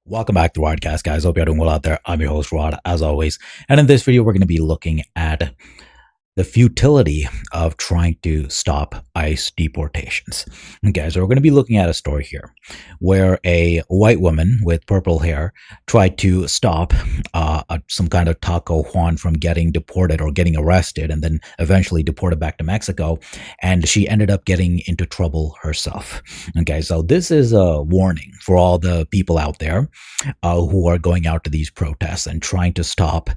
Welcome back to Rodecast, guys. Hope you're doing well out there. I'm your host, Rod, as always. And in this video, we're going to be looking at the futility of trying to stop ICE deportations. Okay, so we're going to be looking at a story here where a white woman with purple hair tried to stop some kind of Taco Juan from getting deported or getting arrested and then eventually deported back to Mexico. And she ended up getting into trouble herself. Okay, so this is a warning for all the people out there who are going out to these protests and trying to stop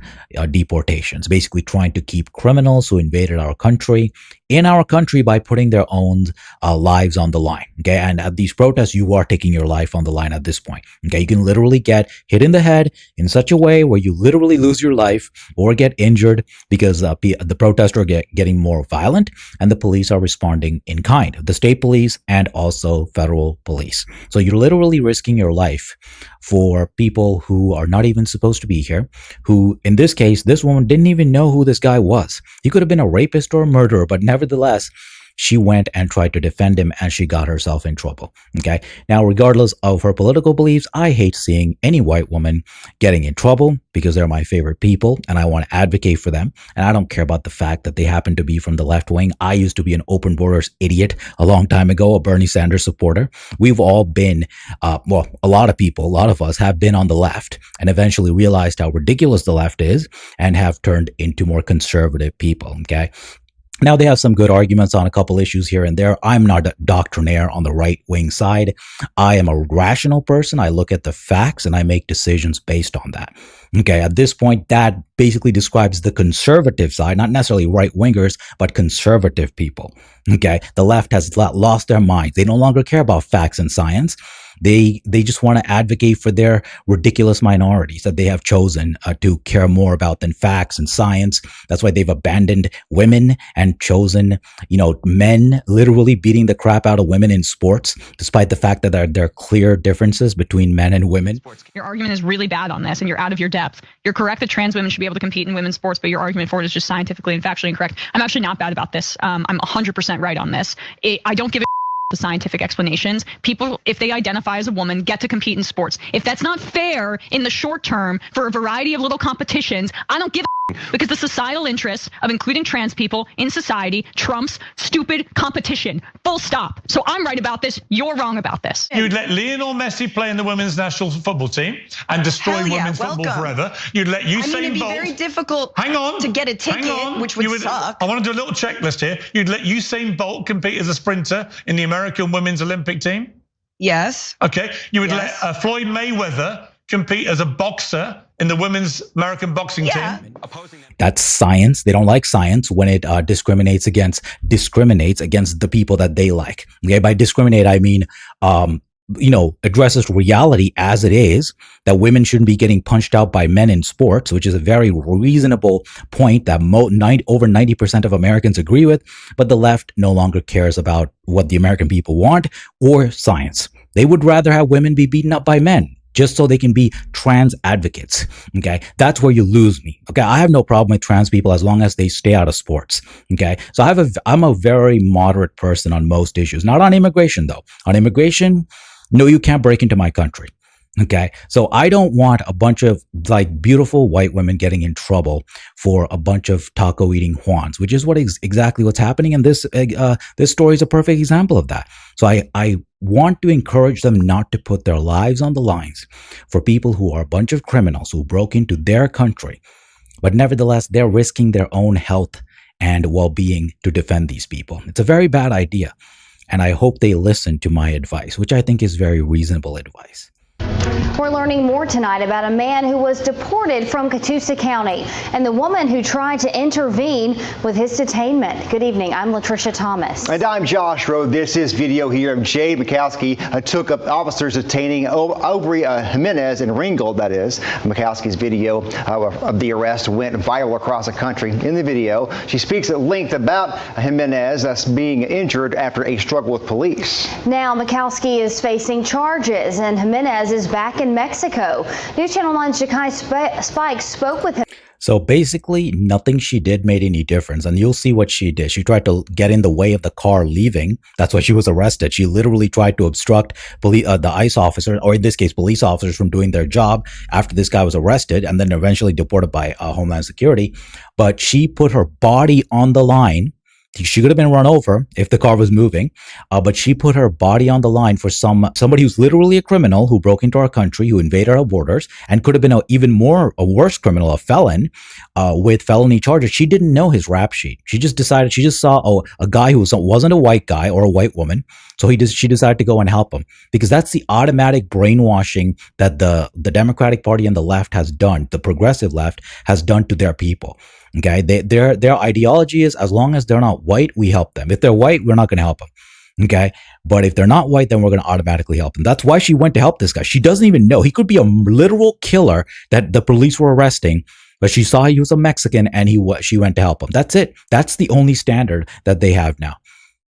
deportations, basically trying to keep criminals who invaded our country in our country by putting their own lives on the line. Okay, and at these protests, you are taking your life on the line at this point. Okay, you can literally get hit in the head in such a way where you literally lose your life or get injured because the protesters are getting more violent and the police are responding in kind, the state police and also federal police. So you're literally risking your life for people who are not even supposed to be here, who in this case, this woman didn't even know who this guy was. He could have been a rapist or a murderer, but nevertheless, she went and tried to defend him and she got herself in trouble. Okay. Now, regardless of her political beliefs, I hate seeing any white woman getting in trouble because they're my favorite people and I want to advocate for them. And I don't care about the fact that they happen to be from the left wing. I used to be an open borders idiot a long time ago, a Bernie Sanders supporter. We've all been, a lot of us have been on the left and eventually realized how ridiculous the left is and have turned into more conservative people. Okay. Now, they have some good arguments on a couple issues here and there. I'm not a doctrinaire on the right-wing side. I am a rational person. I look at the facts and I make decisions based on that. Okay, at this point, that basically describes the conservative side, not necessarily right-wingers, but conservative people. Okay, the left has lost their minds. They no longer care about facts and science. They just want to advocate for their ridiculous minorities that they have chosen to care more about than facts and science. That's why they've abandoned women and chosen, men literally beating the crap out of women in sports, despite the fact that there are clear differences between men and women. Your argument is really bad on this and you're out of your depth. You're correct that trans women should be able to compete in women's sports, but your argument for it is just scientifically and factually incorrect. I'm actually not bad about this. I'm 100% right on this. I don't give a the scientific explanations. People, if they identify as a woman, get to compete in sports. If that's not fair in the short term for a variety of little competitions, I don't give a because the societal interests of including trans people in society trumps stupid competition. Full stop. So I'm right about this. You're wrong about this. You'd let Lionel Messi play in the women's national football team and destroy women's football forever. You'd let Usain Bolt. It'd be very difficult to get a ticket, which would suck. I want to do a little checklist here. You'd let Usain Bolt compete as a sprinter in the American women's Olympic team? Yes. Okay. You would let Floyd Mayweather compete as a boxer in the women's American boxing team. That's science. They don't like science when it discriminates against the people that they like. Okay, by discriminate, I mean, addresses reality as it is, that women shouldn't be getting punched out by men in sports, which is a very reasonable point that over 90% of Americans agree with, but the left no longer cares about what the American people want or science. They would rather have women be beaten up by men, just so they can be trans advocates. Okay, that's where you lose me. Okay, I have no problem with trans people as long as they stay out of sports. Okay, so I'm a very moderate person on most issues, not on immigration though. On immigration, no, you can't break into my country. Okay, so I don't want a bunch of beautiful white women getting in trouble for a bunch of taco eating Juans, which is exactly what's happening. And this story is a perfect example of that. So I want to encourage them not to put their lives on the lines for people who are a bunch of criminals who broke into their country, but nevertheless, they're risking their own health and well-being to defend these people. It's a very bad idea. And I hope they listen to my advice, which I think is very reasonable advice. We're learning more tonight about a man who was deported from Catoosa County and the woman who tried to intervene with his detainment. Good evening. I'm Latricia Thomas. And I'm Josh Rowe. This is video here of Jade Mikowski took up officers detaining Aubrey Jimenez in Ringgold, that is. Mikowski's video of the arrest went viral across the country. In the video, she speaks at length about Jimenez being injured after a struggle with police. Now Mikowski is facing charges and Jimenez is back in Mexico. News Channel 9's Ja'Kai Spike spoke with him. So basically, nothing she did made any difference. And you'll see what she did. She tried to get in the way of the car leaving. That's why she was arrested. She literally tried to obstruct the ICE officers, or in this case, police officers, from doing their job after this guy was arrested and then eventually deported by Homeland Security. But she put her body on the line. She could have been run over if the car was moving, but she put her body on the line for somebody who's literally a criminal who broke into our country, who invaded our borders, and could have been a worse criminal, a felon with felony charges. She didn't know his rap sheet. She just saw a guy who wasn't a white guy or a white woman, so she decided to go and help him, because that's the automatic brainwashing that the Democratic Party and the left has done, the progressive left has done to their people. Okay, their ideology is, as long as they're not white, we help them. If they're white, we're not going to help them. Okay, but if they're not white, then we're going to automatically help them. That's why she went to help this guy. She doesn't even know. He could be a literal killer that the police were arresting, but she saw he was a Mexican and she went to help him. That's it. That's the only standard that they have now.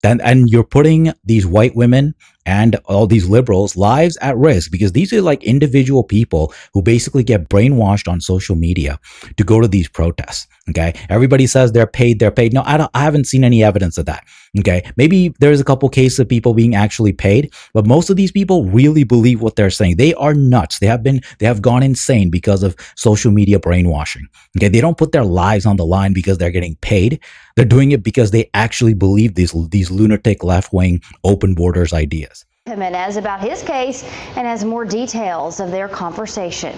And you're putting these white women and all these liberals' lives at risk, because these are like individual people who basically get brainwashed on social media to go to these protests. Okay, everybody says they're paid. No, I haven't seen any evidence of that. Okay, maybe there's a couple cases of people being actually paid, but most of these people really believe what they're saying. They are nuts. They have gone insane because of social media brainwashing. Okay, they don't put their lives on the line because they're getting paid. They're doing it because they actually believe these lunatic left-wing open borders ideas. Jimenez about his case and has more details of their conversation.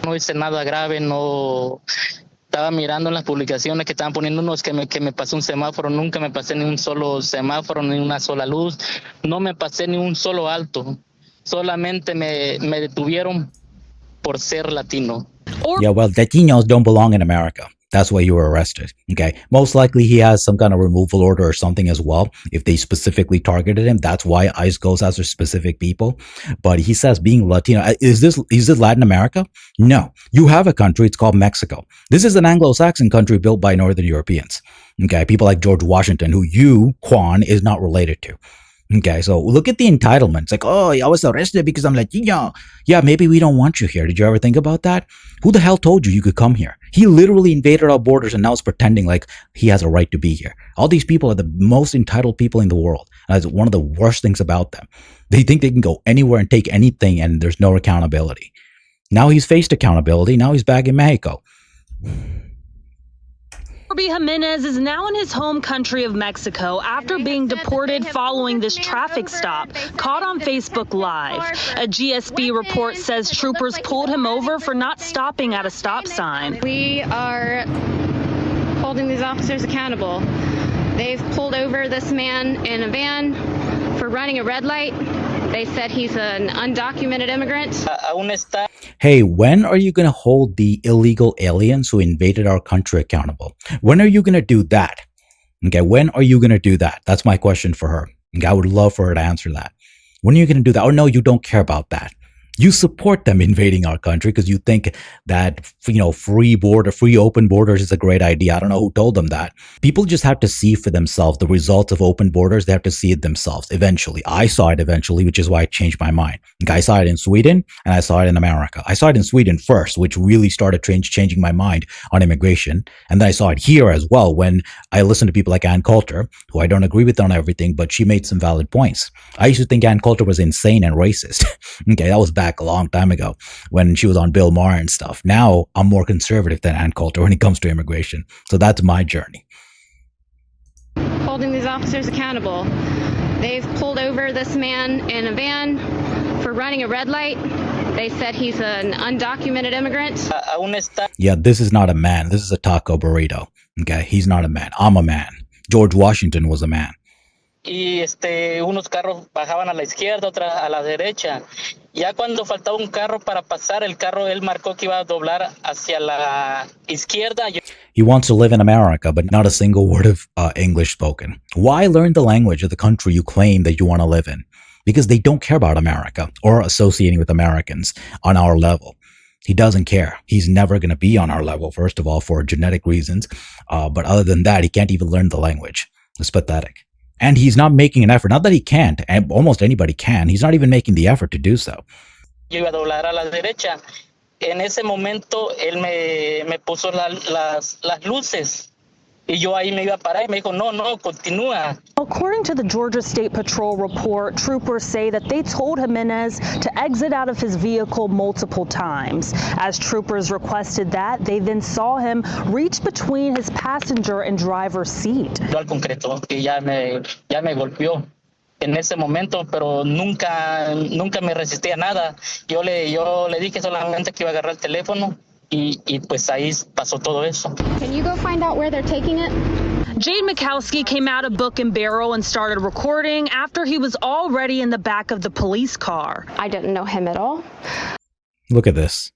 No hice nada grave, no. Estaba mirando en las publicaciones que estaban poniendo unos que me pasé un semáforo. Nunca me pasé ni un solo semáforo, ni una sola luz. No me pasé ni un solo alto. Solamente me detuvieron por ser latino. Yeah, well, Latinos don't belong in America. That's why you were arrested. Okay. Most likely he has some kind of removal order or something as well. If they specifically targeted him, that's why ICE goes after specific people. But he says being Latino, is this Latin America? No. You have a country. It's called Mexico. This is an Anglo-Saxon country built by Northern Europeans. Okay. People like George Washington, who you, Juan, is not related to. Okay, so look at the entitlements. Like, oh, I was arrested because I'm Latino. Yeah, maybe we don't want you here. Did you ever think about that? Who the hell told you could come here? He literally invaded our borders and now is pretending like he has a right to be here. All these people are the most entitled people in the world. That's one of the worst things about them. They think they can go anywhere and take anything and there's no accountability. Now he's faced accountability. Now he's back in Mexico. Jimenez is now in his home country of Mexico after being deported following this traffic stop caught on Facebook Live. A GSB report says troopers pulled him over for not stopping at a stop sign. We are holding these officers accountable. They've pulled over this man in a van for running a red light. They said he's an undocumented immigrant. Hey, when are you going to hold the illegal aliens who invaded our country accountable? When are you going to do that? Okay, when are you going to do that? That's my question for her. Okay, I would love for her to answer that. When are you going to do that? Or no, you don't care about that. You support them invading our country because you think that, free open borders is a great idea. I don't know who told them that. People just have to see for themselves the results of open borders. They have to see it themselves eventually. I saw it eventually, which is why I changed my mind. I saw it in Sweden and I saw it in America. I saw it in Sweden first, which really started changing my mind on immigration. And then I saw it here as well when I listened to people like Ann Coulter, who I don't agree with on everything, but she made some valid points. I used to think Ann Coulter was insane and racist. Okay, that was back a long time ago when she was on Bill Maher and stuff. Now I'm more conservative than Ann Coulter when it comes to immigration. So that's my journey. Holding these officers accountable. They've pulled over this man in a van for running a red light. They said he's an undocumented immigrant. Yeah, this is not a man. This is a taco burrito. Okay, he's not a man. I'm a man. George Washington was a man. Y unos carros bajaban a la izquierda, otras a la derecha. Ya cuando faltaba un carro para pasar, el carro él marcó que iba a doblar hacia la izquierda. He wants to live in America, but not a single word of English spoken. Why learn the language of the country you claim that you want to live in? Because they don't care about America or associating with Americans on our level. He doesn't care. He's never going to be on our level, first of all, for genetic reasons. But other than that, he can't even learn the language. It's pathetic. And he's not making an effort. Not that he can't, and almost anybody can. He's not even making the effort to do so. yo iba a doblar a la derecha. En ese momento, él me puso las luces. Y yo ahí me iba a parar y me dijo, no, continúa. According to the Georgia State Patrol report, troopers say that they told Jimenez to exit out of his vehicle multiple times. As troopers requested that, they then saw him reach between his passenger and driver's seat. Yo al concreto, que ya me golpeó en ese momento, pero nunca me resistí a nada. Yo le dije solamente que iba a agarrar el teléfono. Y pues ahí pasó todo eso. Can you go find out where they're taking it? Jade Mikowski came out of Book and Barrel and started recording after he was already in the back of the police car. I didn't know him at all. Look at this.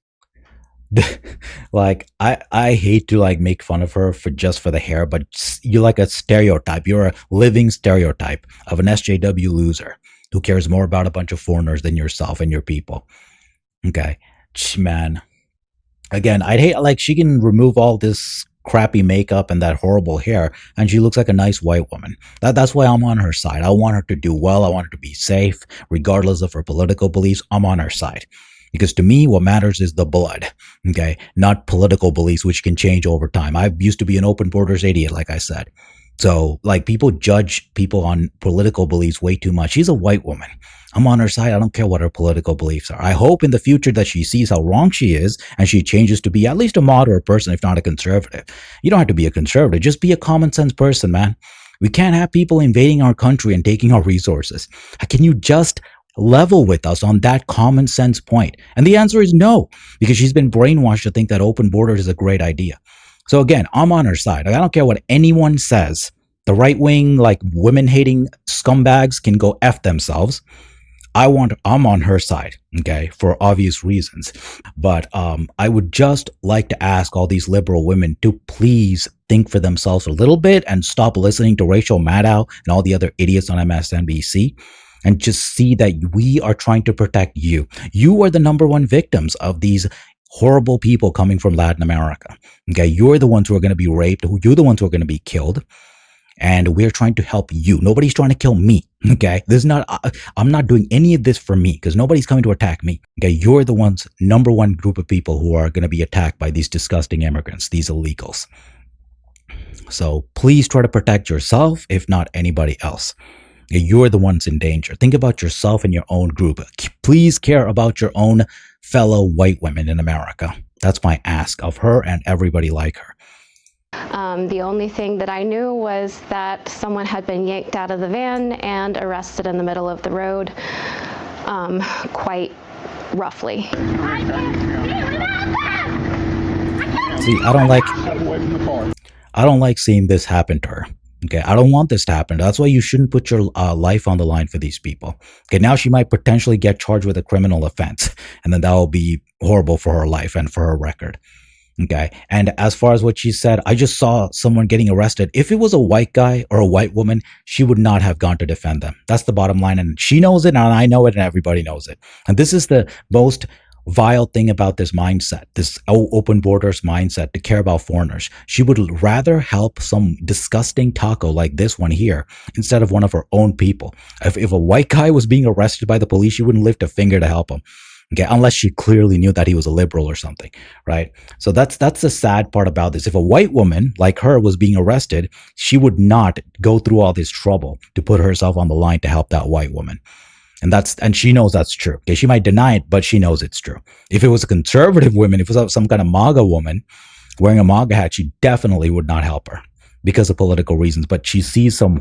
Like, I hate to like make fun of her for the hair, but you're like a stereotype. You're a living stereotype of an SJW loser who cares more about a bunch of foreigners than yourself and your people. Okay, man. Again, I'd hate, like, she can remove all this crappy makeup and that horrible hair, and she looks like a nice white woman. That's why I'm on her side. I want her to do well. I want her to be safe, regardless of her political beliefs. I'm on her side. Because to me, what matters is the blood, okay? Not political beliefs, which can change over time. I used to be an open borders idiot, like I said. So, like, people judge people on political beliefs way too much. She's a white woman. I'm on her side. I don't care what her political beliefs are. I hope in the future that she sees how wrong she is and she changes to be at least a moderate person, if not a conservative. You don't have to be a conservative. Just be a common sense person, man. We can't have people invading our country and taking our resources. Can you just level with us on that common sense point? And the answer is no, because she's been brainwashed to think that open borders is a great idea. So again, I'm on her side. I don't care what anyone says. The right wing, like women hating scumbags can go F themselves. I'm on her side, okay, for obvious reasons. But I would just like to ask all these liberal women to please think for themselves a little bit and stop listening to Rachel Maddow and all the other idiots on MSNBC. And just see that we are trying to protect you. You are the number one victims of these horrible people coming from Latin America. Okay, you're the ones who are going to be raped. You're the ones who are going to be killed. And we're trying to help you. Nobody's trying to kill me. Okay, this is not. I'm not doing any of this for me because nobody's coming to attack me. Okay, you're the ones, number one group of people who are going to be attacked by these disgusting immigrants, these illegals. So please try to protect yourself, if not anybody else. You're the ones in danger. Think about yourself and your own group. Please care about your own fellow white women in America. That's my ask of her and everybody like her. The only thing that I knew was that someone had been yanked out of the van and arrested in the middle of the road, quite roughly. See, I don't like seeing this happen to her. Okay, I don't want this to happen. That's why you shouldn't put your life on the line for these people. Okay, now she might potentially get charged with a criminal offense, and then that will be horrible for her life and for her record. Okay, and as far as what she said, I just saw someone getting arrested. If it was a white guy or a white woman, she would not have gone to defend them. That's the bottom line, and she knows it, and I know it, and everybody knows it. And this is the most vile thing about this mindset, this open borders mindset, to care about foreigners. She would rather help some disgusting taco like this one here instead of one of her own people. If a white guy was being arrested by the police, she wouldn't lift a finger to help him. Okay, unless she clearly knew that he was a liberal or something, right? So that's the sad part about this. If a white woman like her was being arrested, she would not go through all this trouble to put herself on the line to help that white woman. And she knows that's true. Okay, she might deny it, but she knows it's true. If it was a conservative woman, if it was some kind of MAGA woman wearing a MAGA hat, she definitely would not help her because of political reasons. But she sees some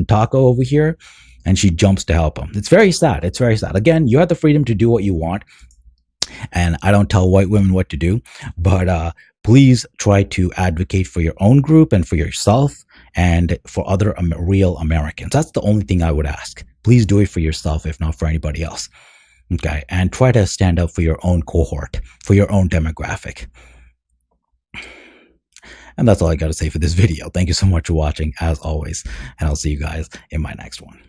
taco over here, and she jumps to help him. It's very sad. It's very sad. Again, you have the freedom to do what you want, and I don't tell white women what to do, but please try to advocate for your own group and for yourself and for other real Americans. That's the only thing I would ask. Please do it for yourself, if not for anybody else. Okay, and try to stand up for your own cohort, for your own demographic. And that's all I got to say for this video. Thank you so much for watching, as always, and I'll see you guys in my next one.